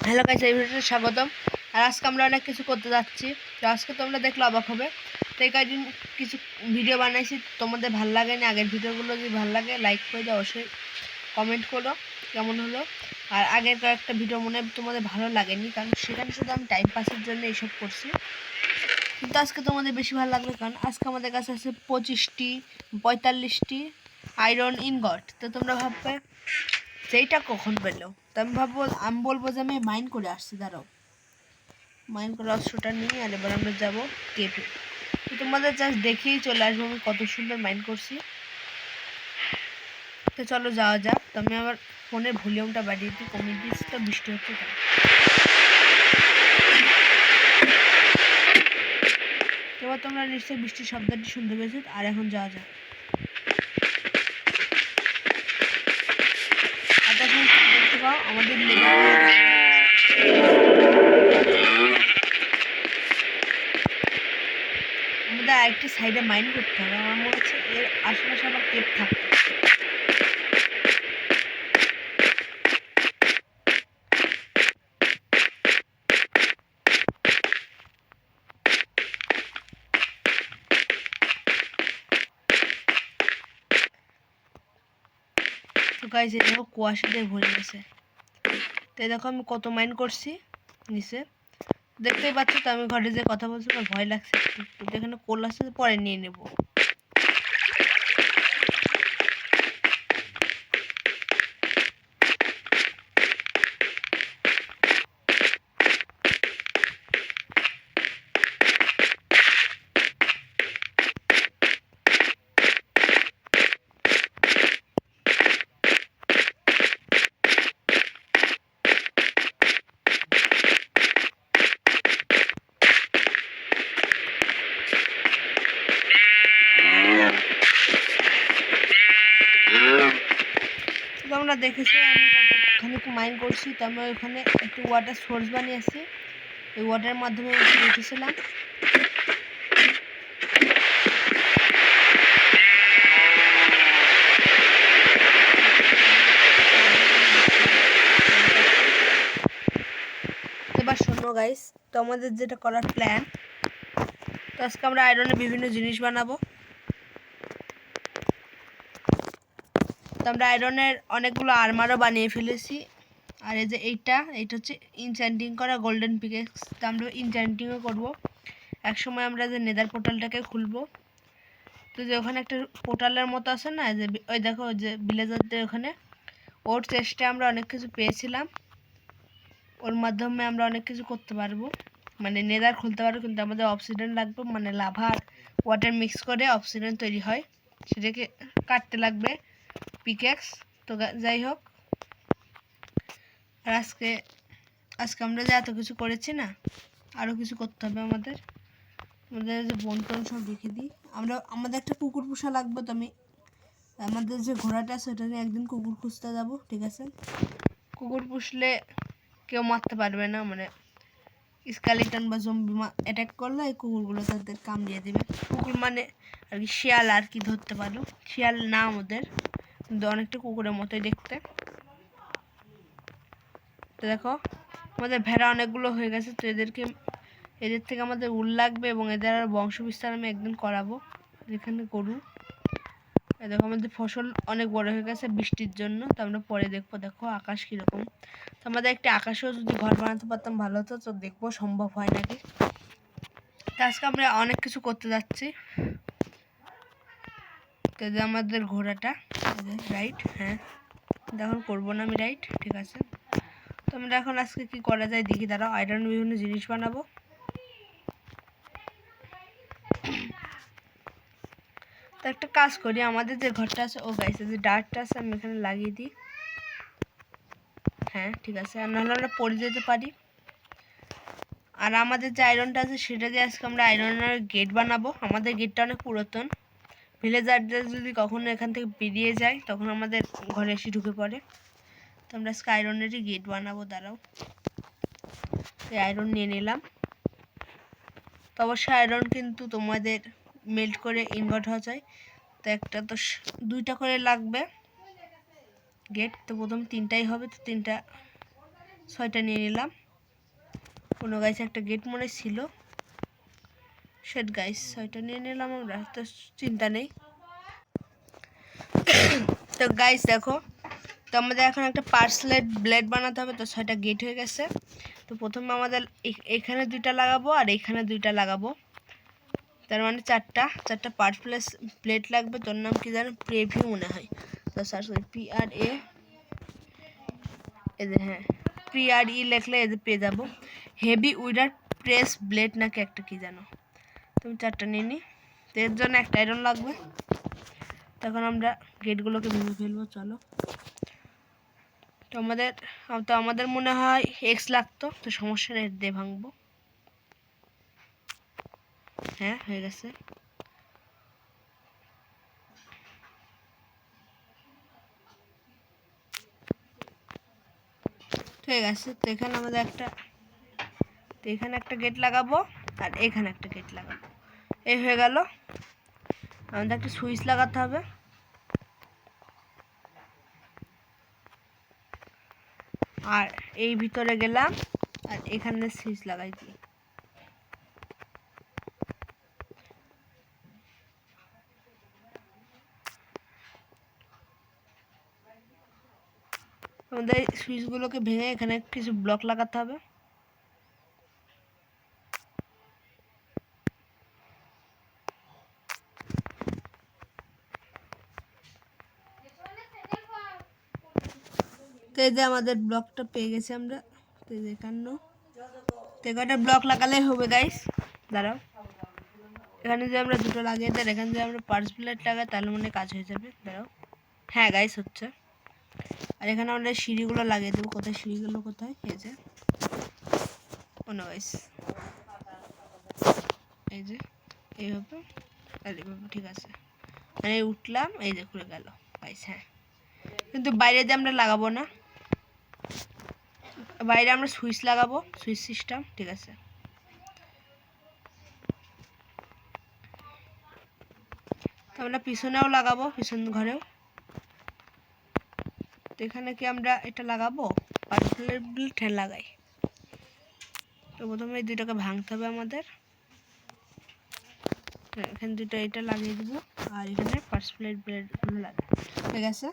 Hello guys, এই ভিডিওতে স্বাগতম। আর আজকে আমরা অনেক কিছু করতে যাচ্ছি, তো আজকে তোমরা দেখলে অবাক হবে। তো এই কয়েকদিন কিছু ভিডিও বানাইছি, তোমাদের ভালো লাগে না? আগের ভিডিওগুলো যদি ভালো লাগে লাইক করে দাও, অবশ্যই কমেন্ট করো কেমন হলো। আর আগের কয়েকটা ভিডিও মনে হয় তোমাদের ভালো লাগেনি, কারণ সেখানে শুধু আমি টাইম পাসের জন্য এইসব করছি। কিন্তু আজকে তোমাদের বেশি ভালো লাগবে, কারণ আজকে আমাদের কাছে আছে 45টি আয়রন ইনগট। তো তোমরা ভাববে সেইটা কখন পেলো? তো আমি বলবো যে আমি মাইন্ড করে আসছি। দাঁড়াও, মাইন্ড করে অস্ত্রটা নিয়ে আর এবার আমরা যাবো কেভে। তো তোমাদের জাস্ট দেখেই চলে আসবো আমি কত সুন্দর মাইন্ড করছি। তো চলো যাওয়া যাক। তো আমি আমার ফোনের ভলিউমটা বাড়িয়ে দিই, কমিয়ে দিচ্ছি, তো বৃষ্টি হচ্ছে তাই। এবার তোমরা নিশ্চয়ই বৃষ্টির শব্দটি শুনতে পেয়েছো। আর এখন যাওয়া যাক। আর তখন দেখতে পাও আমাদের আমাদের আরেকটি সাইডে মাইন্ড করতে হবে। আমার মনে হচ্ছে এর আশেপাশে আবার কেপ থাকবে। তো গাইস, এই দেখো কুয়াশা দিয়ে ভরে গেছে। তো দেখো আমি কত মাইন্ড করছি নিচে, দেখতেই পাচ্ছ। তো আমি ঘরে যে কথা বলছি, আমার ভয় লাগছে একটু। যেখানে কোল আছে পরে নিয়ে নেব। তোমরা দেখেছো আমি কতখানি মাইন্ড করছি। তো আমি ওখানে একটু ওয়াটার সোর্স বানিয়েছি, এই ওয়াটারের মাধ্যমে উঠেছিলাম। এবার শোনো গাইস, তো আমাদের যেটা করার প্ল্যান, তো আজকে আমরা আয়রনের বিভিন্ন জিনিস বানাবো। তো আমরা আয়রনের অনেকগুলো আর্মারও বানিয়ে ফেলেছি। আর এই যে এইটা হচ্ছে ইনচ্যান্টিং করা গোল্ডেন পিকেক্স। তো আমরা ইনচ্যান্টিংও করবো। একসময় আমরা যে নেদার পোর্টালটাকে খুলবো। তো যে ওখানে একটা পোর্টালের মতো আছে না, যে ওই দেখো যে ভিলেজারদের ওখানে, ওর চেষ্টায় আমরা অনেক কিছু পেয়েছিলাম। ওর মাধ্যমে আমরা অনেক কিছু করতে পারবো, মানে নেদার খুলতে পারবো। কিন্তু আমাদের অবসিডিয়ান লাগবে, মানে লাভা আর ওয়াটার মিক্স করে অবসিডিয়ান তৈরি হয়, সেটাকে কাটতে লাগবে পিকেক্স। তো যাই হোক, আর আজকে আমরা যে এত কিছু করেছি না, আরও কিছু করতে হবে আমাদের। আমাদের যে বন্টন সব রেখে দিই। আমাদের একটা কুকুর পোষা লাগবে। তো আমি আমাদের যে ঘোড়াটা আছে ওটা নিয়ে একদিন কুকুর খুঁজতে যাব, ঠিক আছে? কুকুর পুষলে কেউ মারতে পারবে না, মানে স্কেলিটন বা জম্বি অ্যাটাক করলে এই কুকুরগুলো তাদের কামড়িয়ে দেবে। কুকুর মানে আর কি শিয়াল, আর কি ধরতে পারো। শিয়াল না আমাদের, কিন্তু অনেকটা কুকুরের মতোই দেখতে। তো দেখো আমাদের ভেড়া অনেকগুলো হয়ে গেছে। তো এদের থেকে আমাদের উল লাগবে, এবং এদের আর বংশ বিস্তার আমি একদিন করাবো। যেখানে গরু, দেখো আমাদের ফসল অনেক বড় হয়ে গেছে বৃষ্টির জন্য। তো আমরা পরে দেখবো। দেখো আকাশ কীরকম। তো আমাদের একটি আকাশেও যদি ঘর বানাতে পারতাম ভালো হতো। তো দেখবো সম্ভব হয় নাকি। তো আজকে আমরা অনেক কিছু করতে যাচ্ছি। তো যে আমাদের ঘোড়াটা রাইট, হ্যাঁ এখন করবো না আমি রাইট, ঠিক আছে? তো আমরা এখন আজকে কি করা যায় দেখি। দাঁড়াও, আয়রন বিভিন্ন জিনিস বানাবো। তো একটা কাজ করি, আমাদের যে ঘরটা আছে, ও গাইছে যে ডার্টটা আছে, আমি এখানে লাগিয়ে দিই। হ্যাঁ ঠিক আছে, আর নাহলে আমরা পড়ে যেতে পারি। আর আমাদের যে আয়রনটা আছে সেটা দিয়ে আজকে আমরা আয়রনের গেট বানাবো। আমাদের গেটটা অনেক পুরাতন, ভিলেজারদের যদি কখনো এখান থেকে বেরিয়ে যায় তখন আমাদের ঘরে এসে ঢুকে পড়ে। তো আমরা আজকে আয়রনেরই গেট বানাবো। দাঁড়াও, এই আয়রন নিয়ে নিলাম। তো অবশ্যই আয়রন কিন্তু তোমাদের মেল্ট করে ইনভার্ট হওয়া যায়। তো একটা তো 2টা করে লাগবে গেট। তো প্রথম 3টাই হবে, তো 6টা নিয়ে নিলাম। কোনো গাইস একটা গেট মনে ছিল, শেট গাইস 6টা নিয়ে নিলাম আমরা, তো চিন্তা নেই। তো গাইস দেখো, তো আমাদের এখন একটা পার্সলেট ব্লেড বানাতে হবে। তো 6টা গেট হয়ে গেছে। তো প্রথমে আমাদের এখানে 2টা লাগাবো আর এখানে 2টা লাগাবো, তার মানে 4টা পার্সলেট প্লেট লাগবে। তোর নাম কি জানো? প্রেভিউ মনে হয়। তো সার্চ করি PRA, এই যে হ্যাঁ PRE লিখলে এই যে পেয়ে যাবো। হেভি উইডার প্রেস ব্লেড নাকি একটা কি জানো। তুমি 4টা নিয়ে নি। তো এর জন্য একটা আয়রন লাগবে। তখন আমরা গেটগুলোকে ভেঙে ফেলবো, চলো। তো আমাদের মনে হয় X লাগতো, তো সমস্যা নেই, দিয়ে ভাঙবো। হ্যাঁ হয়ে গেছে। ঠিক আছে। তো এখানে আমাদের এখানে একটা গেট লাগাবো আর এখানে একটা গেট লাগাবো। এই হয়ে গেল। আমাদের একটা সুইচ লাগাতে হবে। আর এই ভিতরে গেলাম আর এখানে সুইচ লাগাই দিই। আমাদের সুইচগুলোকে ভেঙে এখানে কিছু ব্লক লাগাতে হবে। তো এই যে আমাদের ব্লকটা পেয়ে গেছি আমরা। তো এই যে 51 ব্লক লাগালেই হবে গাইস। দাঁড়াও, এখানে যে আমরা 2টো লাগিয়ে দেন, এখানে যে আমরা পার্স প্লেট লাগাই তাহলে মনে কাজ হয়ে যাবে। দাঁড়াও, হ্যাঁ গাইস হচ্ছে। আর এখানে আমরা সিঁড়িগুলো লাগিয়ে দেবো। কোথায় সিঁড়িগুলো, কোথায়? এই যে কোনো গাইস, এই যে এইভাবে আর এইভাবে, ঠিক আছে। মানে উঠলাম, এই যে খুলে গেল গাইস। হ্যাঁ, কিন্তু বাইরে দিয়ে আমরা লাগাবো না, বাইরে আমরা সুইচ লাগাবো, সুইচ সিস্টেম, ঠিক আছে। তো আমরা পিছনেও লাগাবো, পিছন ঘরেও। তো এখানে কি আমরা এটা লাগাবো? পার্সেলেট লাগাই। তো প্রথমে এই 2টাকে ভাঙতে হবে আমাদের। এখানে 2টা এটা লাগিয়ে দেবো আর এখানে পার্সেলেট ব্লেডগুলো লাগাই, ঠিক আছে।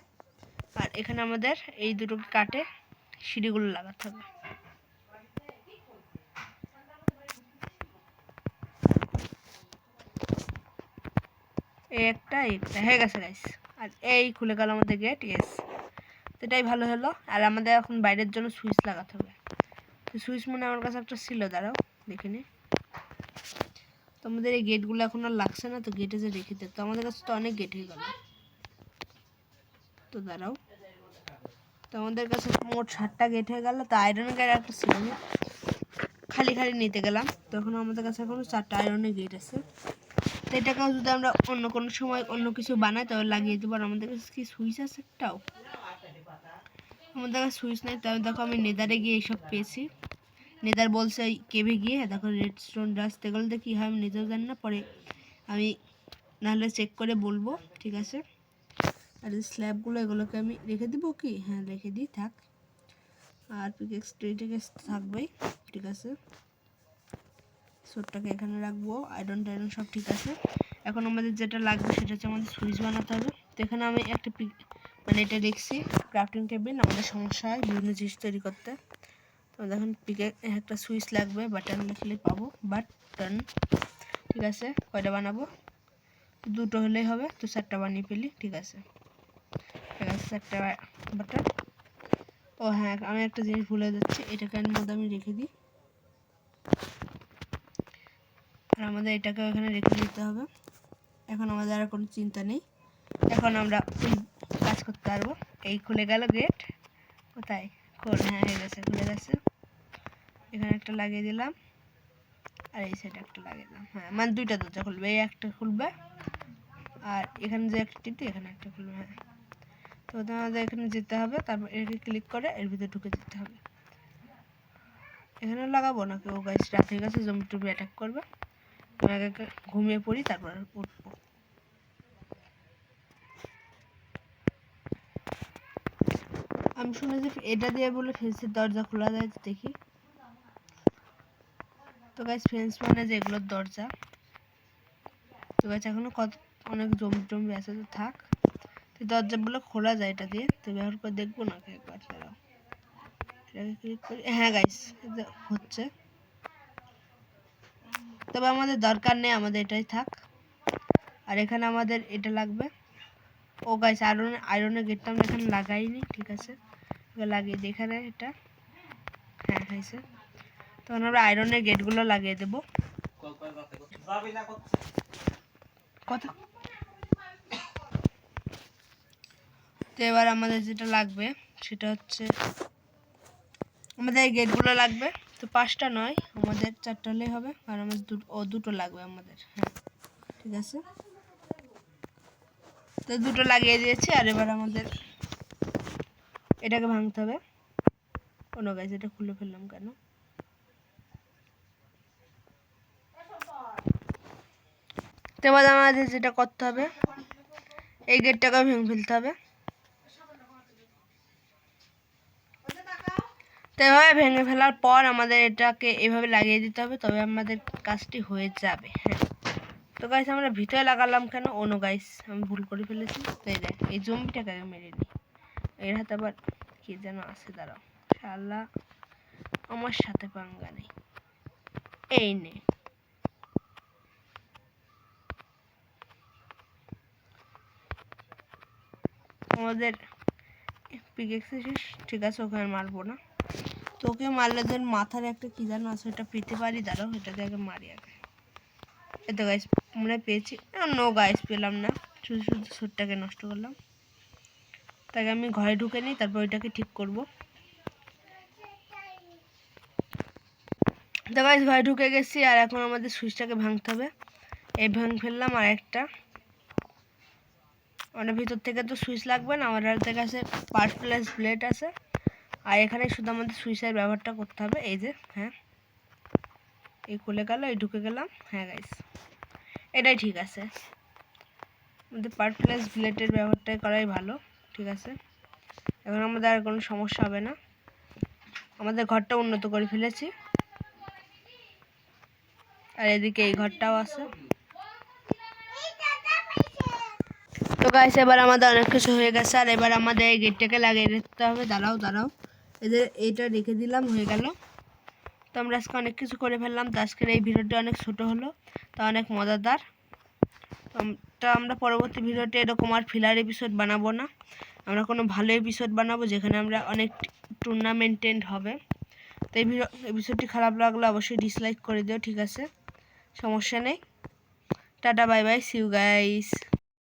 আর এখানে আমাদের এই দুটোকে কাটে সিঁড়িগুলো লাগাতে হবে। একটা হয়ে গেছে গাইস। আর এই খুলে গেল আমাদের গেট। ইয়েস, এটাই ভালো হলো। আর আমাদের এখন বাইরের জন্য সুইচ লাগাতে হবে। তো সুইচ মনে আমার কাছে একটা ছিল, দাঁড়াও দেখিনি। তো আমাদের এই গেটগুলো এখন আর লাগছে না, তো গেটে যে রেখে দিতে, তো আমাদের কাছে তো অনেক গেট হয়ে গেল। তো দাঁড়াও, তো আমাদের কাছে মোট 7টা গেট হয়ে গেল। তো আয়রনের গেট একটা ছিল, খালি নিতে গেলাম, তখন আমাদের কাছে এখন 4টা আয়রনের গেট আছে। তো এটাকেও যদি আমরা অন্য কোনো সময় অন্য কিছু বানাই তাহলে লাগিয়ে দেবো। আর আমাদের কাছে কি সুইচ আছে একটাও? আমাদের কাছে সুইচ নেই। তাহলে দেখো আমি নেদারে গিয়ে এইসব পেয়েছি। নেদার বলছে ওই কেভে গিয়ে দেখো রেডস্টোন ডাস্ট, এগুলোতে কী হয় আমি নিজেও জানি না, পরে আমি নাহলে চেক করে বলবো, ঠিক আছে। আর এই স্ল্যাবগুলো এগুলোকে আমি রেখে দিব কি? হ্যাঁ রেখে দিই, থাক। আর পিকেক্স টেকেক্স থাকবেই, ঠিক আছে। সোটটাকে এখানে রাখবো, আয়রন টায়রন সব ঠিক আছে। এখন আমাদের যেটা লাগবে সেটা হচ্ছে আমাদের সুইচ বানাতে হবে। তো এখানে আমি একটা মানে এটা দেখছি ক্রাফটিং টেবিল, আমাদের সমস্যা হয় বিভিন্ন জিনিস তৈরি করতে। তো দেখুন একটা সুইচ লাগবে, বাটন লিখলে পাবো, বাটন, ঠিক আছে। কয়টা বানাবো? 2টো হলেই হবে। তো 4টা বানিয়ে ফেলি, ঠিক আছে। ঠিক আছে, 4টা বাটন। ও হ্যাঁ, আমি একটা জিনিস ভুলে যাচ্ছি, এটাকে এর মধ্যে আমি রেখে দিই। আর আমাদের এটাকে এখানে রেখে দিতে হবে। এখন আমাদের আর কোনো চিন্তা নেই, এখন আমরা কাজ করতে পারবো। এই খুলে গেল গেট, কোথায়? হ্যাঁ হয়ে গেছে, খুলে গেছে। এখানে একটা লাগিয়ে দিলাম আর এই সাইডে একটা লাগিয়ে দিলাম। হ্যাঁ, মানে 2টা দরজা খুলবে, এই একটা খুলবে আর এখানে যে একটা টিপতে এখানে একটা খুলবে। হ্যাঁ, তো আমাদের এখানে যেতে হবে, তারপর এটাকে ক্লিক করে এর ভিতরে ঢুকে যেতে হবে। এখানে লাগাবো না কেউ গাইস, রাত হয়ে গেছে, জমি টুমি অ্যাটাক করবে। আগে ঘুমিয়ে পড়ি, তারপর উঠবো। আমি শুনেছি এটা দিয়ে বলে ফেন্সের দরজা খোলা যায়, দেখি। তো গাইস ফেন্স মানে যেগুলোর দরজা। তো গাইস এখনো অনেক জমি আছে, তো থাক। তো দরজাগুলো খোলা যায় এটা দিয়ে, তো ব্যবহার করে দেখবো নাকি একবার। এটাকে ক্লিক করি। হ্যাঁ গাইস হচ্ছে, তবে আমাদের দরকার নেই, আমাদের এটাই থাক। আর এখানে আমাদের এটা লাগবে। ও গাইস আয়রনের গেটটা আমরা এখানে লাগাইনি, ঠিক আছে, লাগিয়ে দিই এখানে এটা। হ্যাঁ হয়েছে। তখন আমরা আয়রনের গেটগুলো লাগিয়ে দেবো। কথা তো এবার আমাদের যেটা লাগবে সেটা হচ্ছে আমাদের এই গেটগুলো লাগবে। তো 5টা নয়, আমাদের 4টা হলেই হবে, আর আমাদের দুটো লাগবে আমাদের। হ্যাঁ ঠিক আছে, তো দুটো লাগিয়ে দিয়েছি। আর এবার আমাদের এটাকে ভাঙতে হবে। কোনো গাইস এটা খুলে ফেললাম কেন? তো এবার আমাদের যেটা করতে হবে, এই গেটটাকে ভেঙে ফেলতে হবে। তো এভাবে ভেঙে ফেলার পর আমাদের এটাকে এভাবে লাগিয়ে দিতে হবে, তবে আমাদের কাজটি হয়ে যাবে। হ্যাঁ, তো গাইস আমরা ভিতরে লাগালাম কেন? ওনো গাইস আমি ভুল করে ফেলেছি। তো এই দেখ, এই জম্বিটাকে আগে মেরে নিই। এর হাতে আবার কি যেন আছে, দাঁড়াও। শালা আমার সাথে পাঙ্গা নেই। এই নে, আমাদের পিকেক্সে শেষ, ঠিক আছে, ওখানে মারবো না। তোকে মারলে ধর মাথার একটা কি জানো আছে, ওটা পেতে পারি, দাঁড়াও এটাকে আগে মারি আগে। এতো গাইস মনে পেয়েছি, নো গাইস পেলাম না, শুধু শুধু সুটটাকে নষ্ট করলাম। তাকে আমি ঘরে ঢুকে নিই, তারপর ওইটাকে ঠিক করব। তো গাইস ঘরে ঢুকে গেছি, আর এখন আমাদের সুইচটাকে ভাঙতে হবে। এই ভেঙে ফেললাম। আর একটা মানে ভিতর থেকে তো সুইচ লাগবে না, আমার হাতে কাছে পার্ট প্লাস ব্লেড আছে। আর এখানে শুধু আমাদের সুইচের ব্যবহারটা করতে হবে। এই যে, হ্যাঁ এই খুলে গেল, এই ঢুকে গেলাম। হ্যাঁ গাইস এটাই ঠিক আছে, আমাদের পার্ট প্লাস ব্লেডের ব্যবহারটাই করাই ভালো, ঠিক আছে। এখন আমাদের আর কোনো সমস্যা হবে না, আমাদের ঘরটা উন্নত করে ফেলেছি। আর এদিকে এই ঘরটাও আছে। তো গাইস এবার আমাদের অনেক কিছু হয়ে গেছে, আর এবার আমাদের এই গেটটাকে লাগিয়ে দিতে হবে। দাঁড়াও এদের এইটা রেখে দিলাম, হয়ে গেল। তো আমরা আজকে অনেক কিছু করে ফেললাম। তো আজকের এই ভিডিওটি অনেক ছোট হলো, তা অনেক মজাদার। তো আমরা পরবর্তী ভিডিওতে এরকম আর ফিলার এপিসোড বানাবো না, আমরা কোনো ভালো এপিসোড বানাবো যেখানে আমরা অনেক টুর্নামেন্ট হবে। তো এই এপিসোডটি খারাপ লাগলে অবশ্যই ডিসলাইক করে দিও, ঠিক আছে, সমস্যা নেই। Tata bye bye, see you guys.